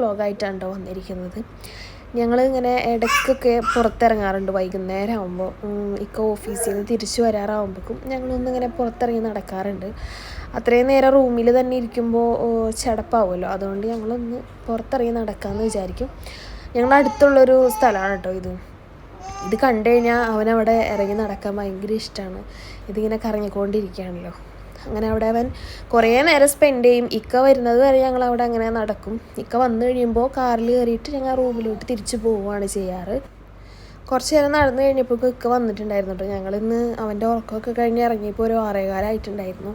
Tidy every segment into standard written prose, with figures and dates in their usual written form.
വ്ളോഗായിട്ടാണ് കേട്ടോ വന്നിരിക്കുന്നത്. ഞങ്ങൾ ഇങ്ങനെ ഇടയ്ക്കൊക്കെ പുറത്തിറങ്ങാറുണ്ട് വൈകുന്നേരം ആകുമ്പോൾ. ഇക്ക ഓഫീസിൽ നിന്ന് തിരിച്ചു വരാറാകുമ്പോഴേക്കും ഞങ്ങളൊന്നിങ്ങനെ പുറത്തിറങ്ങി നടക്കാറുണ്ട്. അത്രയും നേരം റൂമിൽ തന്നെ ഇരിക്കുമ്പോൾ ചടപ്പാവുമല്ലോ, അതുകൊണ്ട് ഞങ്ങളൊന്ന് പുറത്തിറങ്ങി നടക്കാമെന്ന് വിചാരിക്കും. ഞങ്ങളടുത്തുള്ളൊരു സ്ഥലമാണ് കേട്ടോ ഇത് കണ്ടു കഴിഞ്ഞാൽ അവനവിടെ ഇറങ്ങി നടക്കാൻ ഭയങ്കര ഇഷ്ടമാണ്. ഇതിങ്ങനെ കറങ്ങിക്കൊണ്ടിരിക്കുകയാണല്ലോ. അങ്ങനെ അവിടെ അവൻ കുറേ നേരം സ്പെൻഡ് ചെയ്യും. ഇക്ക വരുന്നത് വരെ ഞങ്ങൾ അവിടെ അങ്ങനെ നടക്കും. ഇക്ക വന്നു കഴിയുമ്പോൾ കാറിൽ കയറിയിട്ട് ഞങ്ങൾ റൂമിലോട്ട് തിരിച്ചു പോവുകയാണ് ചെയ്യാറ്. കുറച്ച് നേരം നടന്നു കഴിഞ്ഞപ്പോൾ ഇക്ക വന്നിട്ടുണ്ടായിരുന്നു കേട്ടോ. ഞങ്ങളിന്ന് അവൻ്റെ ഉറക്കമൊക്കെ കഴിഞ്ഞ് ഇറങ്ങിയപ്പോൾ ഒരു 6:15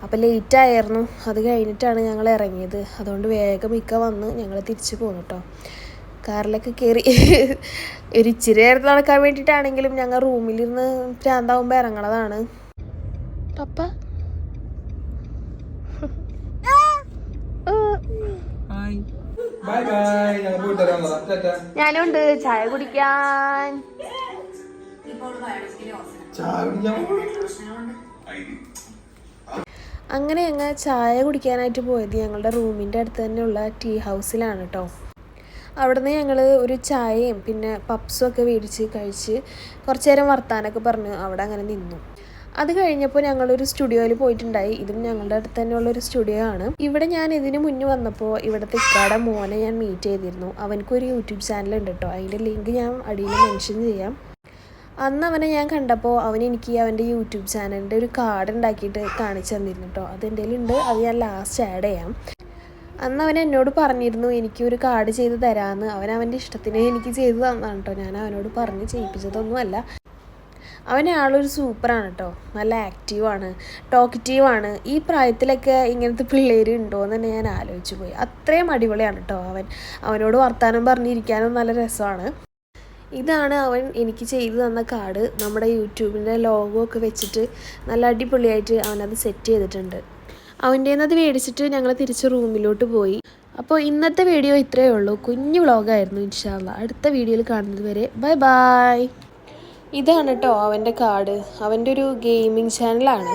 അപ്പോൾ ലേറ്റായിരുന്നു. അത് കഴിഞ്ഞിട്ടാണ് ഞങ്ങൾ ഇറങ്ങിയത്. അതുകൊണ്ട് വേഗം ഇക്ക വന്ന് ഞങ്ങൾ തിരിച്ചു പോന്നു കേട്ടോ. കാറിലൊക്കെ കയറി ഒരു ഇച്ചിരി നേരത്ത് നടക്കാൻ വേണ്ടിയിട്ടാണെങ്കിലും ഞങ്ങൾ റൂമിലിരുന്ന് ഭ്രാന്താവുമ്പോൾ ഇറങ്ങണതാണ്. പപ്പ ഞാനുണ്ട് ചായ കുടിക്കാൻ. അങ്ങനെ ഞങ്ങൾ ചായ കുടിക്കാനായിട്ട് പോയത് ഞങ്ങളുടെ റൂമിൻ്റെ അടുത്ത് തന്നെയുള്ള ടീ ഹൗസിലാണ് കേട്ടോ. അവിടുന്ന് ഞങ്ങൾ ഒരു ചായയും പിന്നെ പപ്സും ഒക്കെ മേടിച്ച് കഴിച്ച് കുറച്ച് നേരം വർത്താനൊക്കെ പറഞ്ഞ് അവിടെ അങ്ങനെ നിന്നു. അത് കഴിഞ്ഞപ്പോൾ ഞങ്ങളൊരു സ്റ്റുഡിയോയിൽ പോയിട്ടുണ്ടായി. ഇതും ഞങ്ങളുടെ അടുത്ത് തന്നെയുള്ളൊരു സ്റ്റുഡിയോ ആണ്. ഇവിടെ ഞാൻ ഇതിന് മുന്നേ വന്നപ്പോൾ ഇവിടുത്തെ ഇക്കാടെ മോനെ ഞാൻ മീറ്റ് ചെയ്തിരുന്നു. അവനക്കൊരു യൂട്യൂബ് ചാനലുണ്ട് കേട്ടോ. അതിൻ്റെ ലിങ്ക് ഞാൻ അടിയിൽ മെൻഷൻ ചെയ്യാം. അന്ന് അവനെ ഞാൻ കണ്ടപ്പോൾ അവൻ എനിക്ക് അവൻ്റെ യൂട്യൂബ് ചാനലിൻ്റെ ഒരു കാർഡ് ഉണ്ടാക്കിയിട്ട് കാണിച്ചു തന്നിരുന്നു കേട്ടോ. അതെൻ്റെ കയ്യിലുണ്ട്. അത് ഞാൻ ലാസ്റ്റ് ആഡ് ചെയ്യാം. അന്ന് അവൻ എന്നോട് പറഞ്ഞിരുന്നു എനിക്കൊരു കാർഡ് ചെയ്ത് തരാമെന്ന്. അവൻ്റെ ഇഷ്ടത്തിന് എനിക്ക് ചെയ്ത് തന്നതാണ് കേട്ടോ. ഞാൻ അവനോട് പറഞ്ഞ് ചെയ്യിപ്പിച്ചതൊന്നുമല്ല. ആളൊരു സൂപ്പറാണ് കേട്ടോ. നല്ല ആക്റ്റീവാണ്, ടോക്കറ്റീവാണ്. ഈ പ്രായത്തിലൊക്കെ ഇങ്ങനത്തെ പിള്ളേർ ഉണ്ടോ എന്ന് തന്നെ ഞാൻ ആലോചിച്ച് പോയി. അത്രയും അടിപൊളിയാണ് കേട്ടോ. അവനോട് വർത്താനം പറഞ്ഞിരിക്കാനും നല്ല രസമാണ്. ഇതാണ് അവൻ എനിക്ക് ചെയ്തു തന്ന കാർഡ്. നമ്മുടെ യൂട്യൂബിൻ്റെ ലോഗോ ഒക്കെ വെച്ചിട്ട് നല്ല അടിപൊളിയായിട്ട് അവനത് സെറ്റ് ചെയ്തിട്ടുണ്ട്. അവൻ്റെ അത് മേടിച്ചിട്ട് ഞങ്ങൾ തിരിച്ച് റൂമിലോട്ട് പോയി. അപ്പോൾ ഇന്നത്തെ വീഡിയോ ഇത്രയേ ഉള്ളൂ. കുഞ്ഞു വ്ളോഗായിരുന്നു. ഇൻഷാ അല്ലാഹ് അടുത്ത വീഡിയോയിൽ കാണുന്നത് വരെ ബൈ ബൈ. ഇതാണ് കേട്ടോ അവൻ്റെ കാർഡ്. അവൻ്റെ ഒരു ഗെയിമിംഗ് ചാനലാണ്.